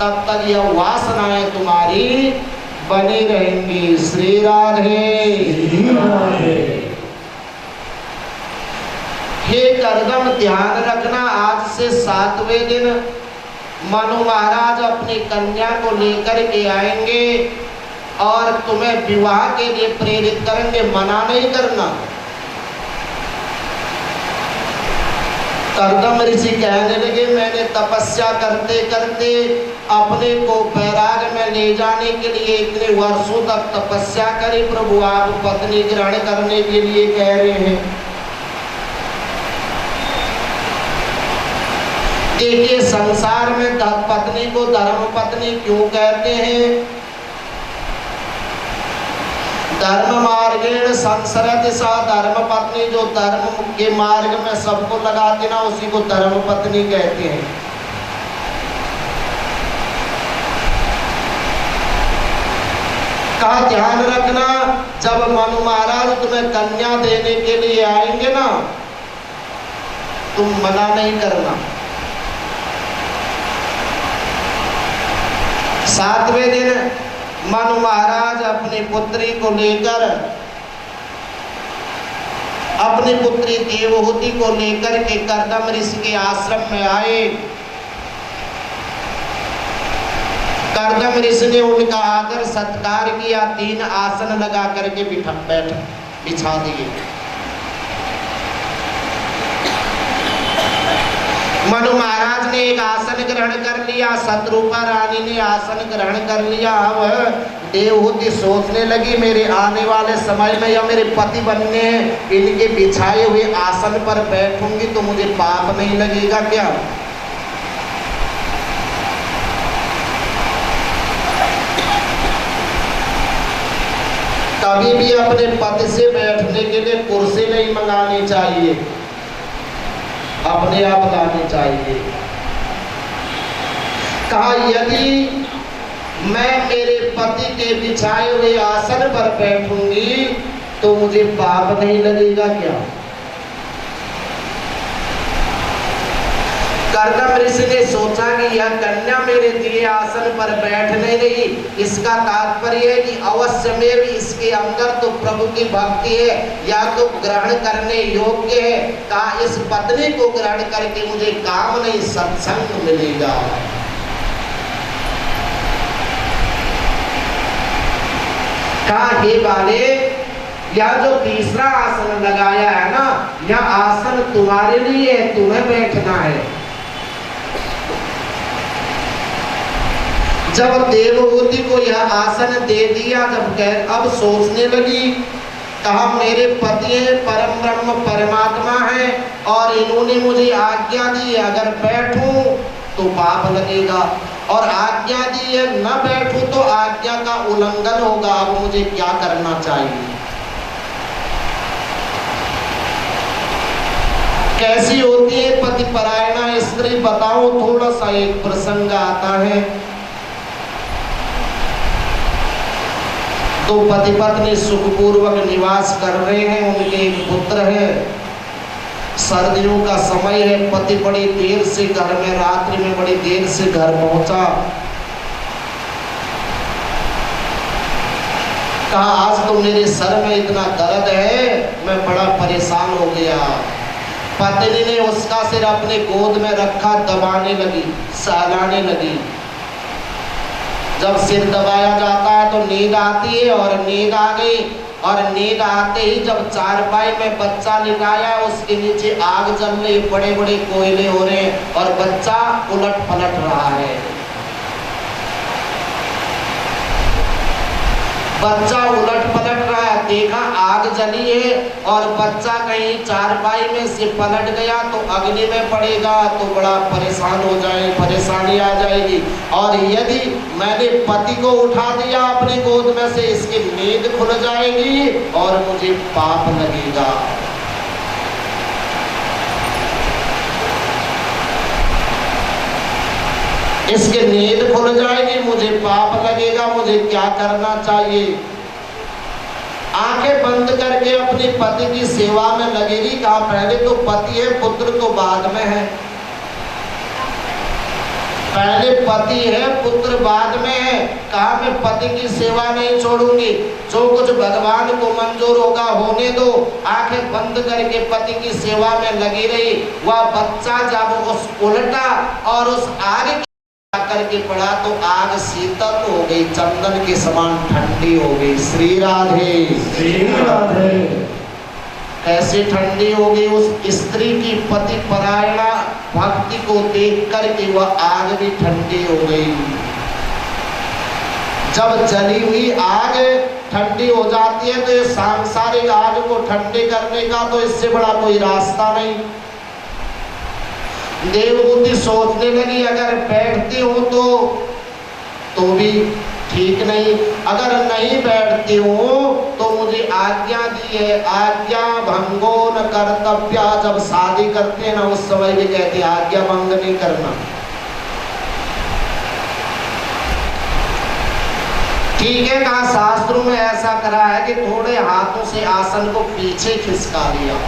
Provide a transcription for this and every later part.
तब तक यह वासनाएं तुम्हारी बनी रहेंगी। श्री राधे। हे करदम ध्यान रखना, आज से 7वें दिन मनु महाराज अपनी कन्या को लेकर के आएंगे और तुम्हें विवाह के लिए प्रेरित करेंगे, मना नहीं करना। करदम ऋषि कहने लगे मैंने तपस्या करते करते अपने को बैराग में ले जाने के लिए इतने वर्षों तक तपस्या करी, प्रभु आप पत्नी ग्रहण करने के लिए कह रहे हैं। देखिए संसार में पत्नी को धर्म पत्नी क्यों कहते हैं? धर्म मार्गेण संसरति सा, धर्म पत्नी जो धर्म के मार्ग में सबको लगाते ना, उसी को धर्म पत्नी कहते हैं। का ध्यान रखना, जब मनु महाराज तुम्हें कन्या देने के लिए आएंगे ना, तुम मना नहीं करना। 7वें दिन मनु महाराज अपनी पुत्री को लेकर, अपनी पुत्री देवहूति को लेकर के करदम ऋषि के आश्रम में आए। करदम ऋषि ने उनका आदर सत्कार किया, 3 आसन लगा करके बिछा दिए। मनु महाराज ने एक आसन ग्रहण कर लिया, शत्रुपा रानी ने आसन ग्रहण कर लिया। अब देवहूति सोचने लगी मेरे आने वाले समय में या मेरे पति बनने इनके बिछाए हुए आसन पर बैठूंगी तो मुझे पाप नहीं लगेगा क्या? कभी भी अपने पति से बैठने के लिए कुर्सी नहीं मंगानी चाहिए, अपने आप लानी चाहिए। कहा यदि मैं मेरे पति के बिछाए हुए आसन पर बैठूंगी तो मुझे पाप नहीं लगेगा क्या? करदम ऋषि ने सोचा कि यह कन्या मेरे दिए आसन पर बैठने नहीं, इसका तात्पर्य है कि अवश्य में भी इसके अंदर तो प्रभु की भक्ति है, या तो ग्रहण करने योग्य है। कहा इस पत्नी को ग्रहण करके मुझे काम नहीं सत्संग मिलेगा। कहा हे बाले, यह जो तीसरा आसन लगाया है ना, यह आसन तुम्हारे लिए है, तुम्हें बैठना है। जब देवहूति को यह आसन दे दिया, जब अब सोचने लगी, कहा मेरे पति हैं, परम ब्रह्म परमात्मा है और इन्होंने मुझे आज्ञा दी है, अगर बैठूं तो पाप लगेगा, और आज्ञा दी है न बैठूं तो आज्ञा का उल्लंघन होगा। अब मुझे क्या करना चाहिए? कैसी होती है पति परायणा स्त्री, बताओ। थोड़ा सा एक प्रसंग आता है। तो पति पत्नी सुखपूर्वक निवास कर रहे हैं, उनके एक पुत्र है। सर्दियों का समय है, पति बड़ी देर से घर में, रात्रि में बड़ी देर से घर पहुंचा। कहा आज तो मेरे सर में इतना दर्द है, मैं बड़ा परेशान हो गया। पत्नी ने उसका सिर अपने गोद में रखा, दबाने लगी, सहलाने लगी। जब सिर दबाया जाता है तो नींद आती है, और नींद आ गई, और नींद आते ही जब चारपाई में बच्चा लिटाया, उसके नीचे आग जल रही, बड़े बड़े कोयले हो रहे हैं और बच्चा उलट पलट रहा है। बच्चा उलट पलट रहा है, देखा आग जली है और बच्चा कहीं चारपाई में से पलट गया तो अग्नि में पड़ेगा तो बड़ा परेशान हो जाए, परेशानी आ जाएगी। और यदि मैंने पति को उठा दिया अपनी गोद में से, इसकी नींद खुल जाएगी और मुझे पाप लगेगा। इसके नींद खुल जाएगी, मुझे पाप लगेगा, मुझे क्या करना चाहिए? आंखें बंद करके अपने पति की सेवा में लगेगी। कहा पहले तो पति है, पुत्र तो बाद में है। पहले पति है, पुत्र बाद में है, कहा मैं पति की सेवा नहीं छोड़ूंगी, जो कुछ भगवान को मंजूर होगा होने दो। आंखें बंद करके पति की सेवा में लगी रही। वह बच्चा जब उस उल्टा और उस आग करके पड़ा तो आग शीतल हो गई, चंदन के समान ठंडी हो गई। श्री राधे श्री राधे। कैसे ठंडी हो गई? उस स्त्री की पति परायणा भक्ति को देख करके वह आग भी ठंडी हो गई। जब जली हुई आग ठंडी हो जाती है तो ये सांसारिक आग को ठंडे करने का तो इससे बड़ा कोई रास्ता नहीं। देवहूति सोचने लगी अगर बैठती हूँ तो भी ठीक नहीं, अगर नहीं बैठती हूँ तो मुझे आज्ञा दी है, आज्ञा भंगो न कर्तव्य। जब शादी करते हैं ना उस समय भी कहते हैं आज्ञा भंग नहीं करना। ठीक है, कहा शास्त्रों में ऐसा करा है कि थोड़े हाथों से आसन को पीछे खिसका लिया,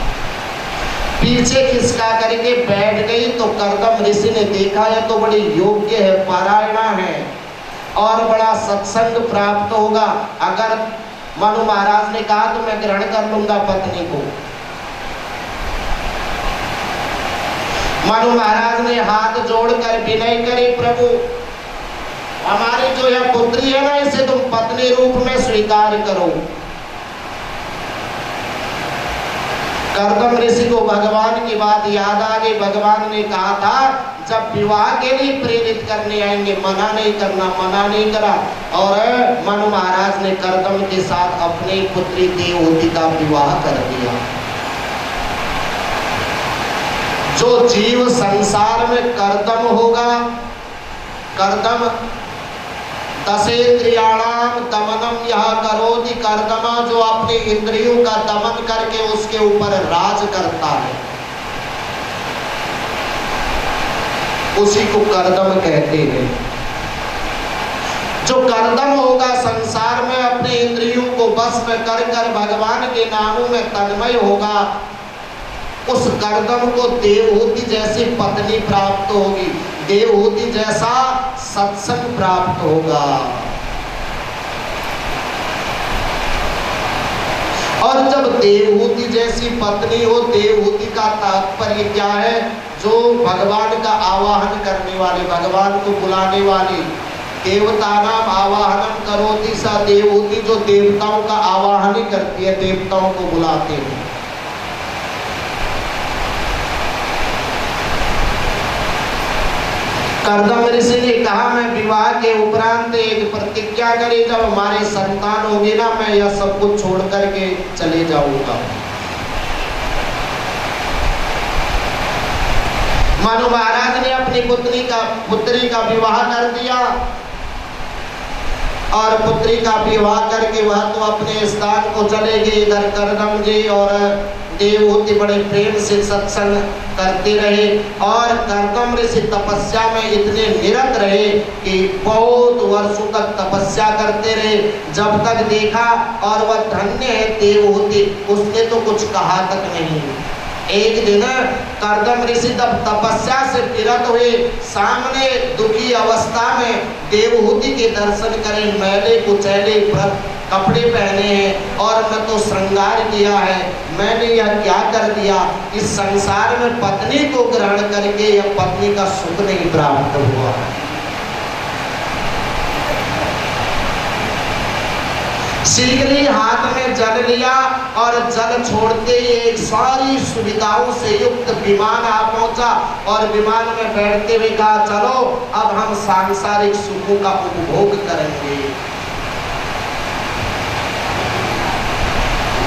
पीछे खिसका करके बैठ गई। तो कर्दम ऋषि ने देखा यह तो बड़ी योग्य है, पारायणा है और बड़ा सत्संग प्राप्त होगा। अगर मनु महाराज ने कहा तो मैं ग्रहण कर लूंगा पत्नी को। मनु महाराज ने हाथ जोड़कर विनय करी, प्रभु हमारी जो यह पुत्री है ना इसे तुम पत्नी रूप में स्वीकार करो। कर्दम ऋषि को भगवान की बात याद आ गई। भगवान ने कहा था जब विवाह के लिए प्रेरित करने आएंगे मना नहीं करना, मना नहीं करा। और मनु महाराज ने कर्दम के साथ अपनी पुत्री देवहूति का विवाह कर दिया। जो जीव संसार में कर्दम होगा, कर्दम दशेन्द्रियाणाम दमनम यह करोति कर्दमा, जो अपने इंद्रियों का दमन करके उसके ऊपर राज करता है उसी को कर्दम कहते हैं। जो कर्दम होगा संसार में अपने इंद्रियों को बस में कर कर भगवान के नामों में तन्मय होगा, उस कर्दम को देवहूति जैसी पत्नी प्राप्त होगी, देवहूति जैसा सत्संग प्राप्त होगा। और जब देवहूति जैसी पत्नी हो, देवहूति का तात्पर्य क्या है? जो भगवान का आवाहन करने वाले, भगवान को बुलाने वाली। देवता नाम आवाहनम करोति सा देवहूति, जो देवताओं का आवाहन ही करती है, देवताओं को बुलाते हैं। कर्दम ऋषि ने कहा मैं विवाह के उपरांत एक प्रतिज्ञा करी, जब हमारे संतान होगी ना मैं यह सब कुछ छोड़ करके चले जाऊंगा। मनु महाराज ने अपनी पुत्री का विवाह कर दिया और पुत्री का विवाह करके वह तो अपने स्थान को चले गए। इधर कर्दम जी और देवहूति बड़े प्रेम से सत्संग करते रहे और कर्दम ऋषि तपस्या में इतने निरत रहे कि बहुत वर्षों तक तपस्या करते रहे। जब तक देखा और वह धन्य है देवहूति, उसने तो कुछ कहा तक नहीं। एक दिन कर्दम ऋषि तब तपस्या से विरत हुए, सामने दुखी अवस्था में देवहूति के दर्शन करें, मैले कुचैले कपड़े पहने हैं और न तो श्रृंगार किया है, मैंने यह क्या कर दिया। इस संसार में पत्नी को ग्रहण करके यह पत्नी का सुख नहीं प्राप्त हुआ। शीघ्र ही हाथ में जल लिया और जल छोड़ते ही एक सारी सुविधाओं से युक्त विमान आ पहुंचा और विमान में बैठते हुए कहा चलो अब हम सांसारिक सुखों का उपभोग करेंगे।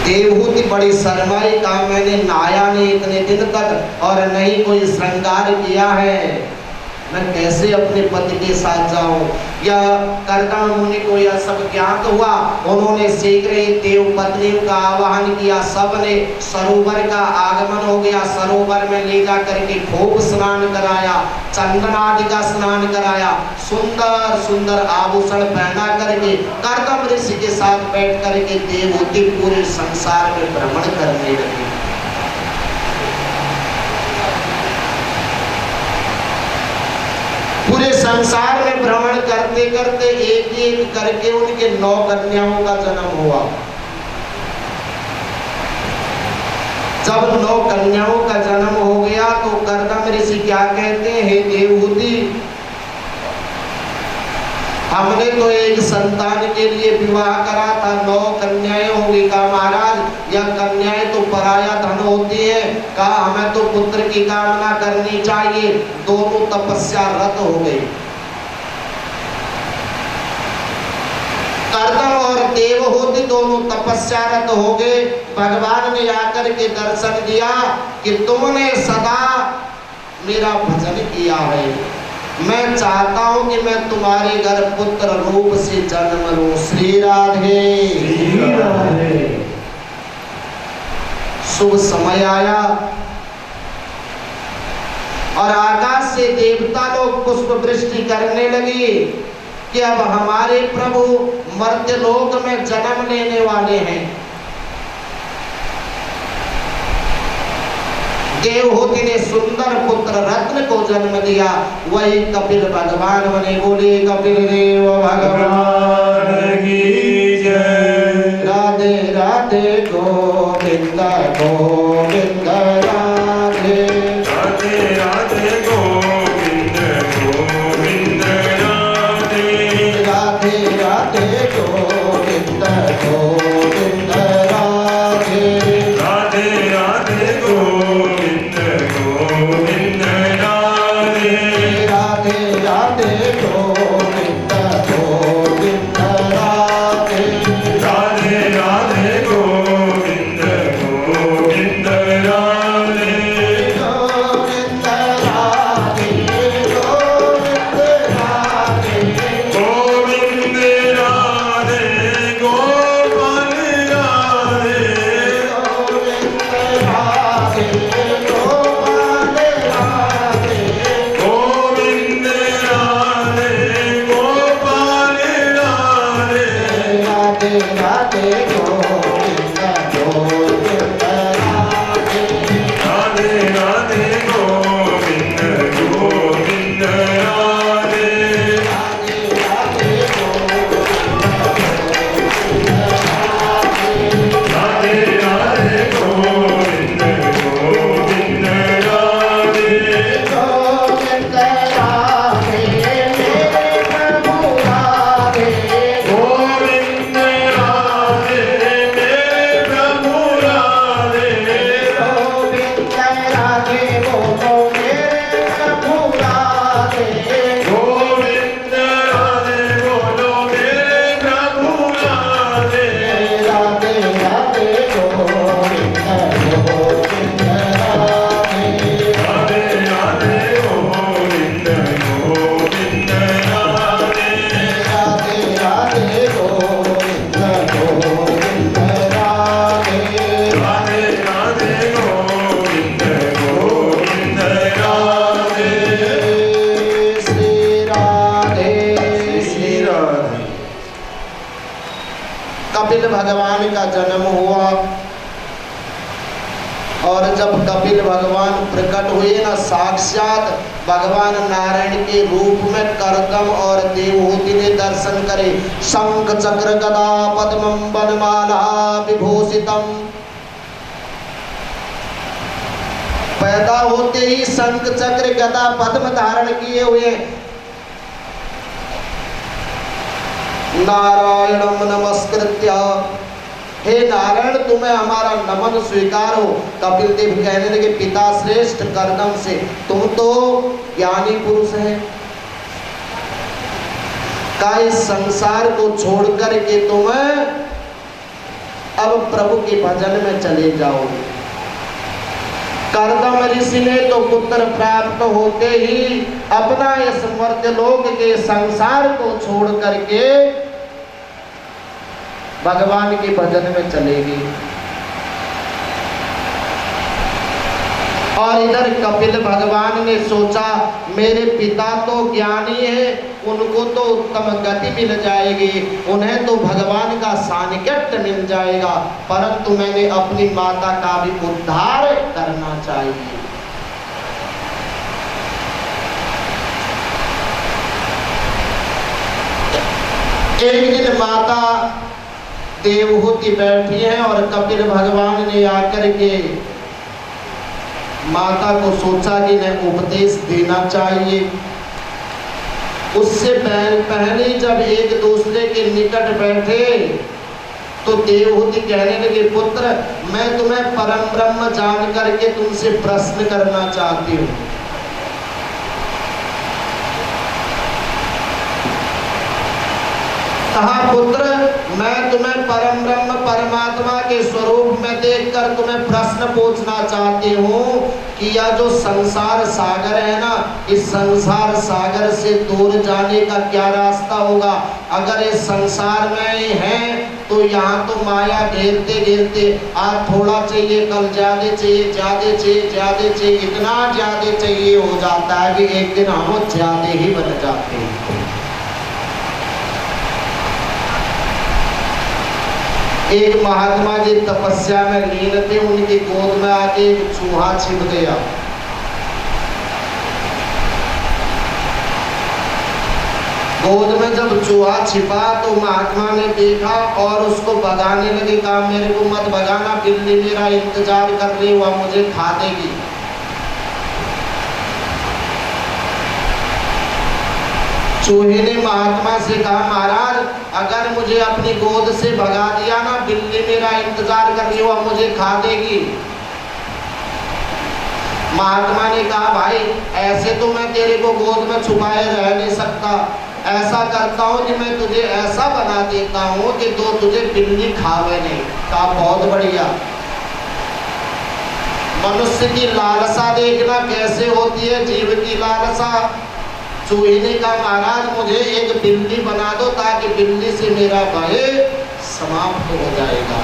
देवहूति बड़ी शर्माई, कहा मैंने नहाया नहीं इतने दिन तक और नहीं कोई श्रृंगार किया है, मैं कैसे अपने पति के साथ जाऊं। या कर्दम मुनि को यह सब ज्ञात हुआ, उन्होंने शीघ्र ही देव पत्नियों का आवाहन किया। सबने सरोवर का आगमन हो गया, सरोवर में ले जा करके खूब स्नान कराया, चंदन आदि का स्नान कराया, सुंदर सुंदर आभूषण पहना करके कर्दम ऋषि के साथ बैठ करके देवहूति पूरे संसार में भ्रमण करने लगी। पूरे संसार में भ्रमण करते करते करते एक एक करके उनके 9 कन्याओं का जन्म हुआ। जब 9 कन्याओं का जन्म हो गया तो कर्दम ऋषि क्या कहते हैं, हे देवहूति, हमने तो एक संतान के लिए विवाह करा था, 9 कन्याएं होंगी। कहा महाराज यह कन्याएं तो पराया धन होती है, कहा हमें तो पुत्र की कामना करनी चाहिए। दोनों तपस्या रत हो गए। कर्दम और देवहूति दोनों तपस्यारत हो गए। भगवान ने आकर के दर्शन दिया कि तुमने सदा मेरा भजन किया है, मैं चाहता हूं कि मैं तुम्हारे घर पुत्र रूप से जन्म लूं। श्री राधे श्री राधे। शुभ समय आया और आकाश से देवता लोग पुष्प वृष्टि करने लगे कि अब हमारे प्रभु मर्त्य लोक में जन्म लेने वाले हैं। देवहूति ने सुंदर पुत्र रत्न को जन्म दिया, वही कपिल भगवान बने। बोले कपिल देव भगवान की जय। राधे राधे गोविंद गोविंद राधे। राधे राधे गोविंद गोविंद राधे। राधे राधे गोविंद गोविंद राधे। राधे राधे गोविंद गोविंद राधे। राधे राधे गोविंद गोविंद राधे। राधे राधे गोविंद गोविंद राधे। गोविंद राधे गोविंद राधे। गोविंद राधे गोपाल राधे। गोविंद राधे गोपाल राधे। गोविंद राधे गोपाल राधे। राधे राधे गोविंद गोविंद राधे। राधे राधे गोविंद गोविंद राधे। राधे राधे राधे राधे गोविंद गोविंद राधे। गोविंद राधे मेरे प्रभु राधे। गोविंद राधे मेरे प्रभु राधे। गोविंद राधे बोलो मेरे प्रभु राधे। गोविंद राधे बोलो मेरे प्रभु राधे। राधे राधे गोविंद गोविंद राधे। राधे राधे गोविंद गोविंद राधे। राधे राधे गोविंद गोविंद राधे। राधे राधे गोविंद गोविंद राधे। श्री राधे श्री राधे। कपिल भगवान का जन्म हुआ और जब कपिल भगवान प्रकट हुए ना, साक्षात भगवान नारायण के रूप में कर्दम और देवहूति ने दर्शन करे। शंख चक्र गदा पद्मं वनमाला विभूषितम। पैदा होते ही शंख चक्र गदा पद्म धारण किए हुए नारायणम नमस्कृत्य, हे नारायण तुम्हें हमारा नमन स्वीकार हो। कपिल देव कहने लगे पिता श्रेष्ठ कर्दम से, तुम तो ज्ञानी पुरुष हैं, का इस संसार को छोड़ कर के तुम अब प्रभु के भजन में चले जाओ। कर्दम ऋषि ने तो पुत्र प्राप्त होते ही अपना इस मर्त्यलोक के संसार को छोड़ करके भगवान के भजन में चले गए। और इधर कपिल भगवान ने सोचा मेरे पिता तो ज्ञानी है, उनको तो उत्तम गति मिल जाएगी, उन्हें तो भगवान का सानिध्य मिल जाएगा, परंतु मैंने अपनी माता का भी उद्धार करना चाहिए। एक दिन माता देवहूति बैठी है और कपिल भगवान ने आकर के माता को सोचा कि इन्हें उपदेश देना चाहिए। उससे पहले जब एक दूसरे के निकट बैठे तो देवहूति कहने लगे, पुत्र मैं तुम्हें परम ब्रह्म जान करके तुमसे प्रश्न करना चाहती हूँ। कहा, पुत्र मैं तुम्हें परम ब्रह्म परमात्मा के स्वरूप में देखकर तुम्हें प्रश्न पूछना चाहती हूँ कि यह जो संसार सागर है ना, इस संसार सागर से दूर जाने का क्या रास्ता होगा? अगर इस संसार में ही है तो यहाँ तो माया घेरते घेरते आज थोड़ा चाहिए, कल ज्यादा चाहिए, ज्यादा चाहिए, ज्यादा चाहिए, इतना ज्यादा चाहिए हो जाता है कि एक दिन हम ज्यादा ही बन जाते हैं। एक महात्मा जी तपस्या में लीन थे, उनकी गोद में आके एक चूहा छिप गया। गोद में जब चूहा छिपा तो महात्मा ने देखा और उसको भगाने लगे। कहा, मेरे को मत भगाना, बिल्ली मेरा इंतजार कर रही, वह मुझे खा देगी। चूहे ने महात्मा से कहा, महाराज अगर मुझे अपनी गोद से भगा दिया ना, बिल्ली मेरा इंतजार कर रही है, वह मुझे खा देगी। महात्मा ने कहा, भाई ऐसे तो मैं तेरे को गोद में छुपाए रह नहीं सकता, ऐसा करता हूँ कि मैं तुझे ऐसा बना देता हूँ कि तो तुझे बिल्ली खावे नहीं। कहा, बहुत बढ़िया। मनुष्य की लालसा देखना कैसे होती है, जीव की लालसा। चूहे ने कहा, महाराज मुझे एक बिल्ली बना दो ताकि बिल्ली से मेरा भय समाप्त हो जाएगा।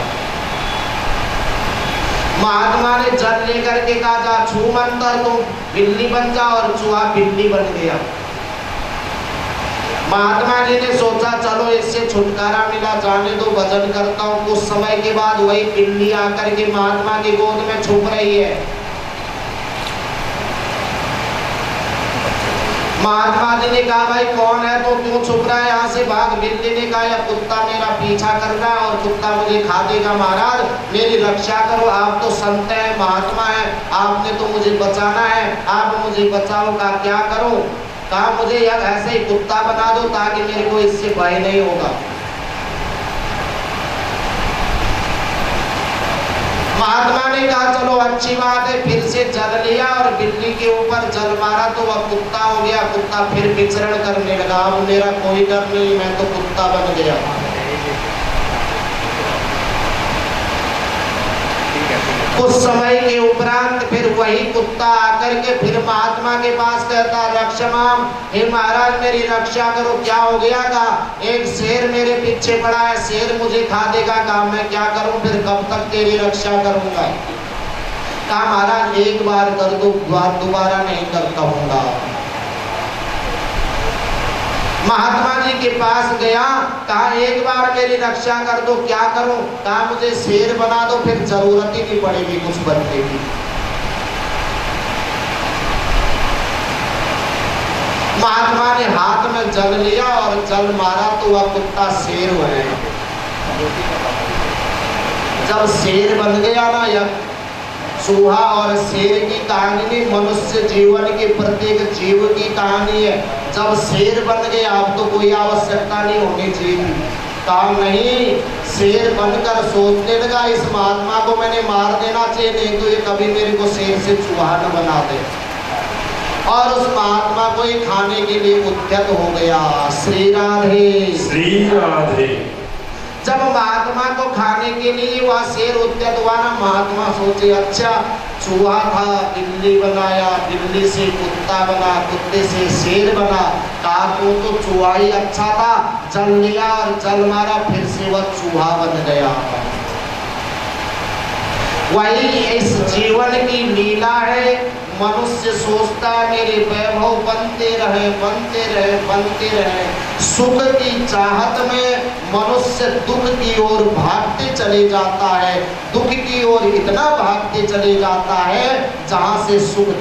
महात्मा ने जल लेकर के कहा, जा छू मंतर तुम बिल्ली बन जा, और चूहा बिल्ली बन गया। महात्मा जी ने सोचा चलो इससे छुटकारा मिला, जाने दो, भजन करता हूँ। कुछ समय के बाद वही बिल्ली आकर के महात्मा की गोद में छुप रही है। महात्मा जी ने कहा, भाई कौन है तो क्यों छुप रहा है, यहाँ से भाग। बिल्ली ने कहा, यह कुत्ता मेरा पीछा कर रहा है और कुत्ता मुझे खा देगा, महाराज मेरी रक्षा करो, आप तो संत हैं, महात्मा हैं, आपने तो मुझे बचाना है, आप मुझे बचाओ। का क्या करूं? कहा, मुझे यार ऐसे ही कुत्ता बना दो ताकि मेरे को इससे भय नहीं होगा। महात्मा ने कहा, चलो अच्छी बात है। फिर से जल लिया और बिल्ली के ऊपर जल मारा तो वह कुत्ता हो गया। कुत्ता फिर विचरण करने लगा, अब मेरा कोई डर नहीं, मैं तो कुत्ता बन गया। कुछ समय के उपरांत फिर वही कुत्ता आकर के फिर महात्मा के पास कहता, रक्षमाम, हे महाराज मेरी रक्षा करो। क्या हो गया? का एक शेर मेरे पीछे पड़ा है, शेर मुझे खा देगा। कहा, मैं क्या करूं फिर, कब तक तेरी रक्षा करूंगा? कहा, महाराज एक बार कर दो, दोबारा नहीं करता हूँगा। महात्मा जी के पास गया, कहा एक बार मेरी रक्षा कर दो। क्या करूं? कहा, मुझे शेर बना दो, फिर जरूरत ही नहीं पड़ेगी कुछ बनने की। महात्मा ने हाथ में जल लिया और जल मारा तो वह कुत्ता शेर हो गया। जब शेर बन गया ना, यह चूहा और शेर की कहानी नहीं, मनुष्य जीवन के प्रत्येक जीव की कहानी है। जब शेर बन गया अब तो कोई आवश्यकता नहीं होनी चाहिए। काम नहीं, शेर बनकर सोचने लगा इस महात्मा को मैंने मार देना चाहिए, नहीं तो ये कभी मेरे को शेर से चूहा न बना दे। और उस महात्मा को ये खाने के लिए उद्यत हो गया। श्री राधे श्री राधे। जब महात्मा को खाने के लिए वह शेर उद्यत हुआ ना, महात्मा सोचे अच्छा चूहा था, बिल्ली बनाया, बिल्ली से कुत्ता बना, कुत्ते से शेर बना। कहा तो चूहा ही अच्छा था, जल लिया और जल मारा, फिर से वह चूहा बन गया। वही इस जीवन की लीला है। मनुष्य सोचता है मेरे वैभव बनते रहे, बनते रहे, बनते रहे। सुख की चाहत में मनुष्य दुख की ओर भागते चले जाता है, दुख की ओर इतना भागते चले जाता है जहां से सुख